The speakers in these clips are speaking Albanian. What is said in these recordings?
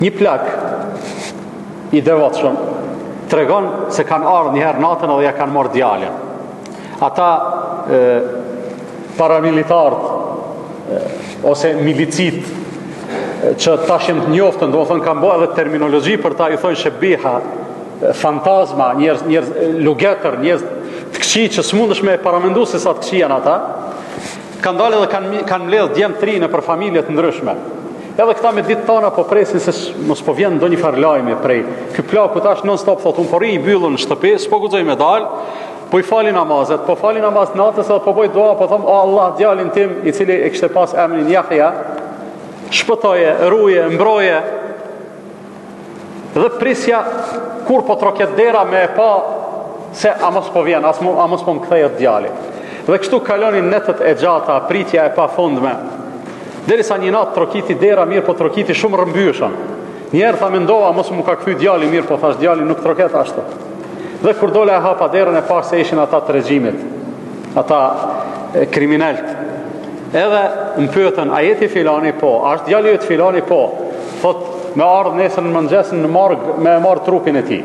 Një plak i devotshëm tregon se kanë ardhur një herë natën dhe ja kanë marrë djalin. Ata paramilitarët ose milicit që tashim të njoftën, do të thonë kanë bërë edhe terminologji për ta, i thonë shebiha, fantazma, njerëz lugetër, njerëz të këqij që s'mundesh me paramendu se sa të këqij janë ata, kanë dalë dhe kanë mbledh djem të rinë për familje të ndryshme. Edhe këta me ditë tona po presin se mos po vjen ndonjë farë lajmi prej. Ky plaku tash non stop thotë, unë po rri i byllën në shtëpi, s'po guxoj me dal, po i fali namazet, po fali namaz natës edhe po bëj dua, po them, o Allah, djalin tim i cili e kishte pas emrin Jahja, shpëtoje, ruje, mbroje. Dhe prisja kur po troket dera me e pa se a mos po vjen, a mos po më kthehet djali. Dhe kështu kalonin netët e gjata, pritja e pafundme. Derisa një natë trokiti dera, mirë po trokiti shumë rrëmbyeshëm. Njerë tha mendova mos mu ka kthy djali, mirë po thash djali nuk troket ashtu. Dhe kur dole e hapa derën e parë se ishin ata të regjimit, ata kriminalt. Edhe më pyetën, a jeti filani? Po. A është djali jot filani? Po. Thot me ardh nesër në mëngjes në morg me marr trupin e tij.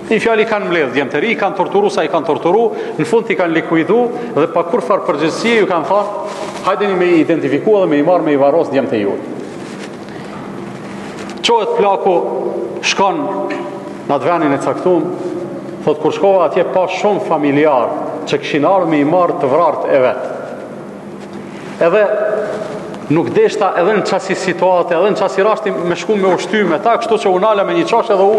Një fjali kanë mbledh djem të ri, kanë torturu sa i kanë torturu, në fund i kanë likuidu dhe pa kur farë përgjithësie ju kanë thënë, hajdeni me i identifikua dhe me i marrë me i varos djem të ju. Qohet plaku, shkon në atë venin e caktum, thot kur shkova atje pa shumë familjar që kishin ardhur me i marrë të vrart e vetë. Edhe nuk deshta edhe në qasi situate, edhe në qasi rashti me shku me ushtyme ta, kështu që unala me një qash edhe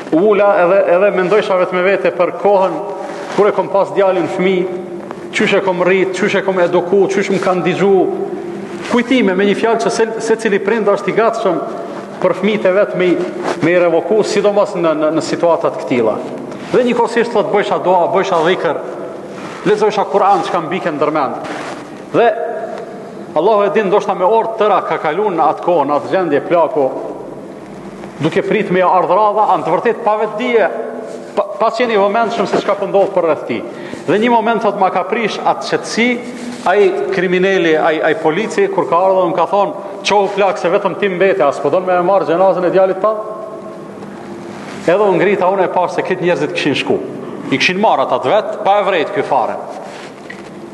ula edhe mendojsha vetë me vete për kohën kur e kom pas djalin fëmijë, qysh e kom rrit, qysh e kom eduku, qysh më kanë digju, kujtime me një fjalë që se cili prind është i gatshëm për fëmijët e vet me i revoku, sidomos në situatat këtilla. Dhe njëkohësisht thot bëjsha dua, bëjsha dhikr, lexojsha Kur'an që kam bike ndërmend. Dhe Allahu e din ndoshta me orë tëra ka kaluar në atë kohë, në atë gjendje plaku, duke prit me ardhradha, anë të vërtet pa vetë dije, pas qeni vëmendshëm se çka po ndodh për rreth tij. Dhe një moment thot ma ka prish atë qetësi, ai kriminali, ai polici kur ka ardhur më ka thonë, "Çohu plak se vetëm ti mbete, as po don me marr xhenazën e djalit ta?" Edhe u ngrita unë e pash se këtë njerëzit kishin shku. I kishin marrë ata vet pa e vrejt ky fare.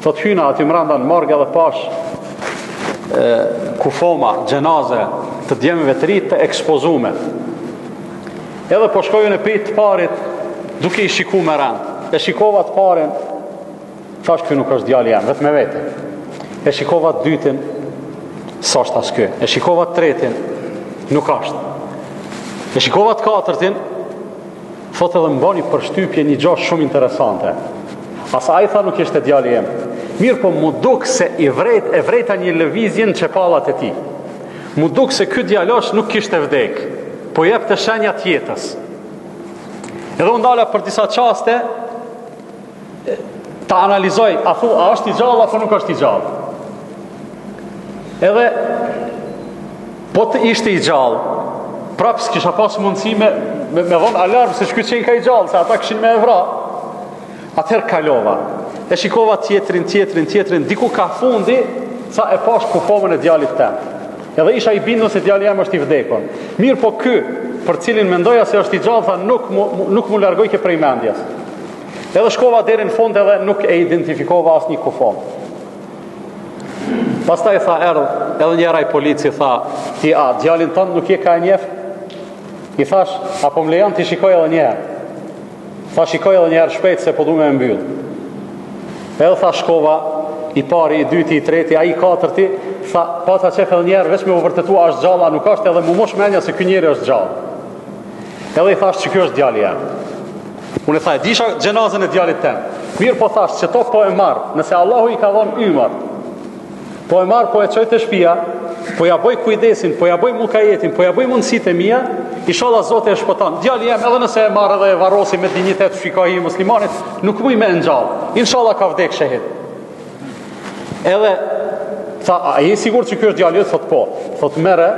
Thot hyna aty mbranda në morg edhe pash kufoma, xhenaze të djemëve të ri të ekspozume. Edhe po shkojën e pit të parit duke i shiku me rand. E shikova të parin, thash ky nuk është djali jam, vetë me vete. E shikova të dytin, s'është as ky. E shikova të tretin, nuk është. E shikova të katërtin, thot edhe më bani përshtypje një gjash shumë interesante. Asa ai tha nuk ishte djali jem. Mirë po mu duk se e vrejta një lëvizjen që pallat e ti. Mu duk se ky djalosh nuk kishte vdek, po jep të shenja tjetës. Edhe unë dala për disa qaste ta analizoj, a është i gjallë apo nuk është i gjallë. Edhe po të ishte i gjallë, prapë s'kisha pas mundësi me dhonë alarm se shky qenë ka i gjallë, se ata këshin me evra. Atëherë kalova. E shikova tjetrin, diku ka fundi, sa e pash kufomën e djalit tem. Edhe isha i bindur se djali jam është i vdekon. Mirë po ky, për cilin mendoja se është i gjallë, tha nuk mu largoj ke prej mendjes. Edhe shkova deri në fund edhe nuk e identifikova asnjë kufom. Pastaj tha edhe njëra i polici tha, ti djalin tënd nuk je ka e njeh? I thash, apo më lejon ti shikoj edhe një herë. Tha shikoj edhe një herë shpejt se po du me mbyll. Edhe tha shkova, i pari, i dyti, i treti, ai i katërti, tha pata qef edhe një herë veç me u vërtetua është gjallë, a nuk është, edhe mu mosh menja se ky njeri është gjallë. Edhe i thash që ky është djali jam. Unë e tha, disha xhenazën e djalit tem. Mirë po thash, që to po e marr, nëse Allahu i ka dhënë ymër, po e marr, po e çoj te shtëpia, po ja bëj kujdesin, po ja bëj mukajetin, po ja bëj mundësitë e mia, inshallah Zoti e shpëton. Djali jam edhe nëse e marr edhe e varrosi me dinjitet shikoi i muslimanit, nuk muj me ngjall. Inshallah ka vdek shahid. Edhe tha, a je sigurt që ky është djali? Thot po. Thot merre,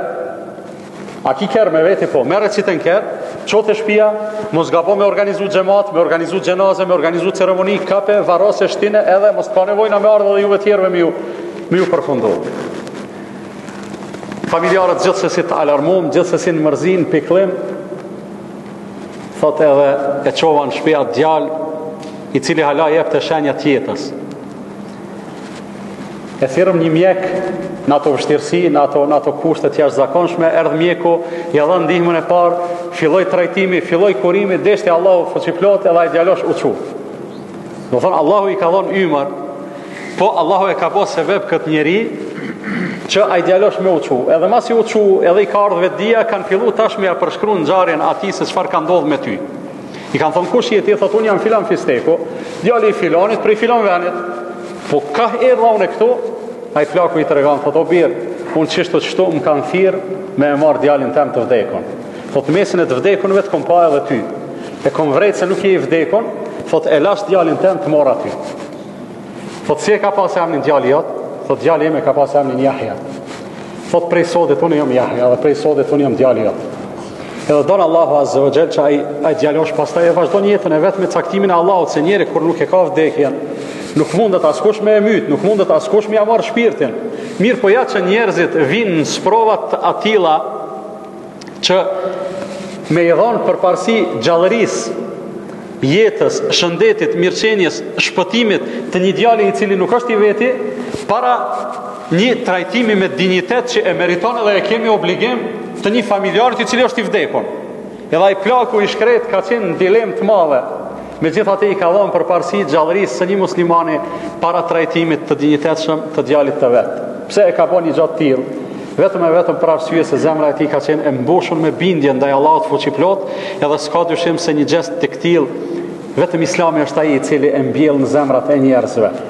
a ki kerë me veti? Po, merre që të në kerë, qote shpia, mos gabo me organizu xhamat, me organizu xhenaze, me organizu ceremoni, kape, varose, shtine, edhe mos ka nevojna me ardhe dhe juve tjerve me ju përfundu. Familjarët gjithsesi të alarmum, gjithsesi në mërzin, piklim, thot edhe e qova në shtëpi atë djalë i cili hala jep të shenja tjetës. E thirrëm një mjek në ato vështirësi, në ato kushte të jashtëzakonshme, erdhi mjeku, ja dha ndihmën e parë, filloi trajtimi, filloi kurimi, deshti Allahu fuqiplot edhe ai djalosh u çu. Do thonë Allahu i ka dhënë ymër, po Allahu e ka bërë sebeb këtë njeri që ai djalosh me u çu. Edhe masi u çu, edhe i ka ardhur vetdia, kanë filluar tash me ja përshkruan ngjarjen atij se çfarë ka ndodhur me ty. I kanë thonë kush je ti, thotë unë jam filan Fisteko, djali i filanit prej filan venit. Po ka erdha unë këtu, ai flaku i tregon, thotë o birë, unë çështo më kanë thirr me e marr djalin tem të vdekun. Thotë mesin e të vdekunve të kom pa edhe ty. E kom vrejt se nuk je i vdekun, thotë e lash djalin tem të marr aty. Thotë si e ka pas emrin djali jot? Thotë djali im e ka pas emrin Jahja. Thotë prej sodit unë jam Jahja dhe prej sodit unë jam djali jot. Edhe donë Allahu Azza wa Jall që ai djalosh pastaj e vazhdon jetën e vet me caktimin e Allahut, se njeri kur nuk e ka vdekjen, nuk mundet askush me e myt, nuk mundet askush me ja marr shpirtin. Mirë po ja që njerëzit vinë në sprovat atilla që me i dhonë përparësi gjallërisë, jetës, shëndetit, mirëqenjes, shpëtimit të një djali i cili nuk është i veti, para një trajtimi me dinjitet që e meriton edhe e kemi obligim të një familjarit i cili është i vdekun. Edhe ai plaku i shkret ka qenë në dilemë të madhe. Megjithatë i ka dhënë përparësi gjallërisë së një muslimani para trajtimit të dinjitetshëm të djalit të vet. Pse e ka bën një gjë të tillë? Vetëm për arsye se zemra e tij ka qenë e mbushur me bindje ndaj Allahut fuqiplot, edhe s'ka dyshim se një gjest të tillë vetëm Islami është ai i cili e mbjell në zemrat e njerëzve.